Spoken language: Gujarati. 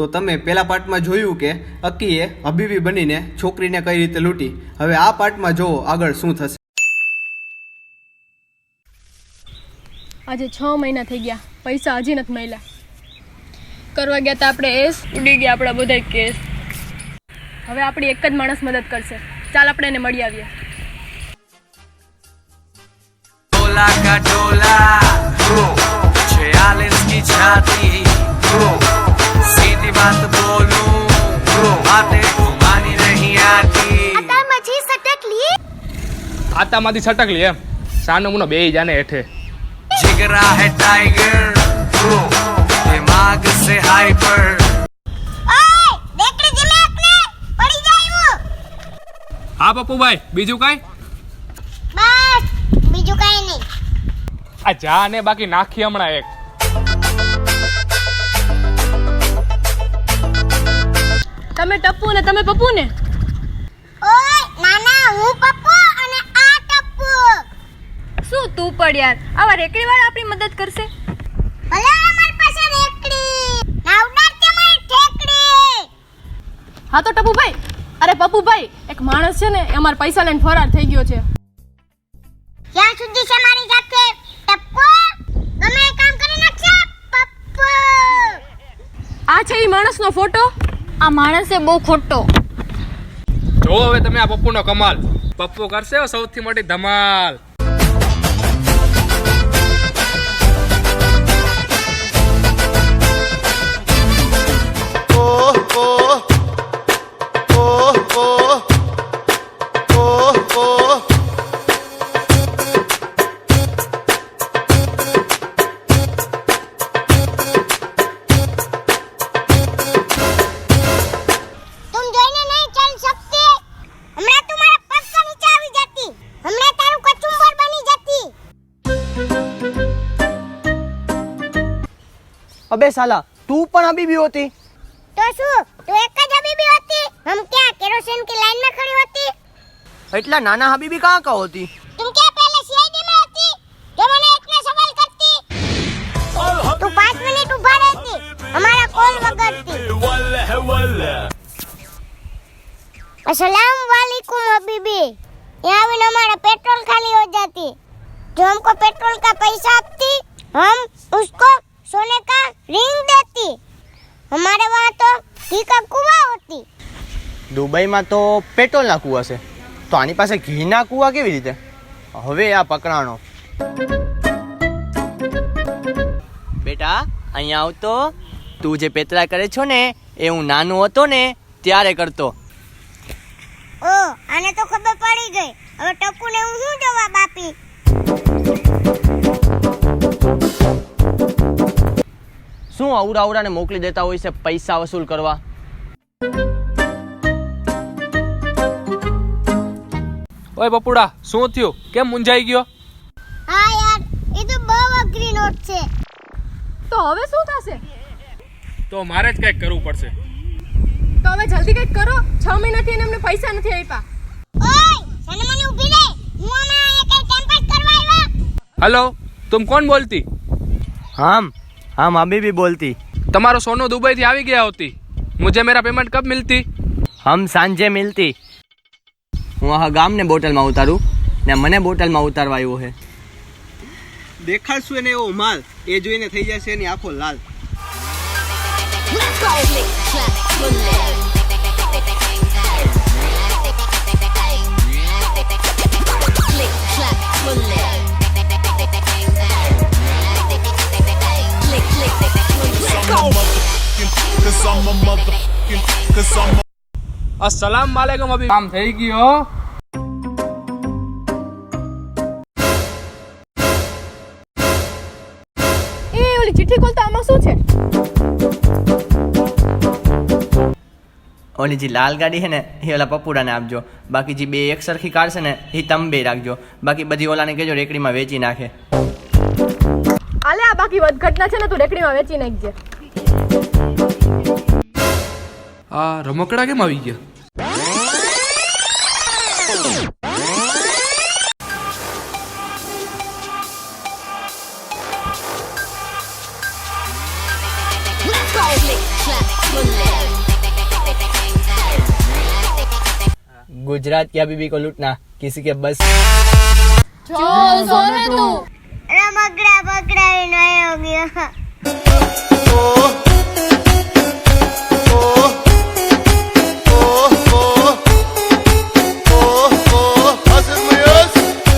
તો તમે પહેલા પાર્ટમાં જોયું કે અક્કીએ હબીબી બનીને છોકરીને કઈ રીતે લૂંટી. હવે આ પાર્ટમાં જોવો આગળ શું થશે. આજે 6 મહિના થઈ ગયા, પૈસા હજી નથી મળ્યા. કરવા ગયા હતા આપણે એસ, ઉડી ગયા આપણા બધા કેસ. હવે આપણી એક જ માણસ મદદ કરશે. ચાલ આપણે એને મળી આવીએ. टोला का टोला 46 की छाती सीधी बात बोलूं बातें घुमानी नहीं आती આતામાંથી સટક લી આતામાંથી સટક લી એમ સાનો મુનો બેહી જાને હેઠે जिगरा है टाइगर दिमाग से हाइपर ઓય દેખડી દિમાગને પડી જાય હા પપ્પુભાઈ બીજું કાંઈ બસ બીજું કાઈ નહીં. આ જા ને બાકી નાખી હમણાં એક તમે ટપ્પુ ને તમે પપ્પુ ને. ઓય નાના હું પપ્પુ અને આ ટપ્પુ. શું તું પડ યાર, આવા રેકડી વાળા આપણી મદદ કરશે. ભલે અમાર પાસે રેકડી ના ઉડાડતી મારી ઠેકડી. હા તો ટપ્પુભાઈ, અરે પપ્પુભાઈ, એક માણસ છે ને એ અમારા પૈસા લઈને ફરાર થઈ ગયો છે. ક્યાં સુધી છે મારી સાથે ટપ્પુ? તમે કામ કરી નાખશો પપ્પુ. આ છે એ માણસનો ફોટો. આ માણસ છે બહુ ખોટો. જો હવે તમે આ પપ્પુનો કમાલ. પપ્પુ કરશે સૌથી મોટી ધમાલ. तुम જોઈને નહીં ચાલી શકતી. હમણાં તું મારા પગ પર નીચે આવી જતી. હમણાં તારું કચુંબર બની જતી. अबे साला तू पण हबीबी होती. તો શું તું એક જ હબીબી હતી? हम क्या केरोसिन की लाइन में खड़ी होती? એટલા નાના હબીબી कहाँ का होती. तुम क्या पहले सीआईडी में होती जो मैंने इतने सवाल करती? तू 5 मिनट उभा रहती हमारा कॉल वगरती. अस्सलाम वालेकुम हबीबी. यहाँ भी हमारा पेट्रोल खाली हो जाती. जो हमको पेट्रोल का पैसा आती हम उसको सोने का रिंग देती. हमारे वहाँ तो घी का कुआं होती. દુબઈમાં તો પેટ્રોલના કૂવા છે, તો આની પાસે ઘીના કૂવા કેવી રીતે? હવે આ પકડાણો. બેટા અહીંયા આવતો. તું જે પેતરા કરે છો ને એ હું નાનો હતો ને ત્યારે કરતો. ઓ આને તો ખબર પડી ગઈ. હવે ટપ્પુને હું શું જવાબ આપી? શું અવરા અવરાને મોકલી દેતા હોય છે પૈસા વસૂલ કરવા? ઓય પપ્પુડા શું થયું? કેમ મૂંઝાઈ ગયો? હા યાર એ તો બહુ અઘરી નોટ છે. તો હવે શું થશે? તો મારે જ કંઈક કરવું પડશે. તો હવે જલ્દી કંઈક કરો. 6 મહિનાથી એને અમને પૈસા નથી આપ્યા. ઓય સને મને ઊભી રહે. હું હમણાં અહીંયા કઈ ટાઈમ પાસ કરવા આવ્યા. હેલો, તુમ કોણ બોલતી? हम हबीबी बोलती. તમારો સોનું દુબઈ થી આવી ગયા હોતી. મુझे मेरा पेमेंट कब मिलती? हम સાંજે મિલતી. હું આ ગામને બોટલમાં ઉતારું ને મને બોટલમાં ઉતારવા આવ્યો છે. દેખાડશું એને એવો માલ, એ જોઈને થઈ જશે એની આંખો લાલ. अस्सलाम वालेकुम. અભી કામ થઈ ગયો. એ ઓલી ચિઠ્ઠી ખોલતા આમાં શું છે? ઓલી જે લાલ ગાડી છે ને એ ઓલા પપ્પુડાને આપજો. બાકી જે બે એક સરખી કાર છે ને એ તમે બે રાખજો. બાકી બધી ઓલાને કહેજો રેકડીમાં વેચી નાખે. આલે આ બાકી વધઘટના છે ને તું રેકડીમાં વેચી નાખજે. આ રમકડા કેમ આવી ગયા? Click, clack, गुजरात की हबीबी को लूटना किसी के बस જો સોને તું રમકડા બગડા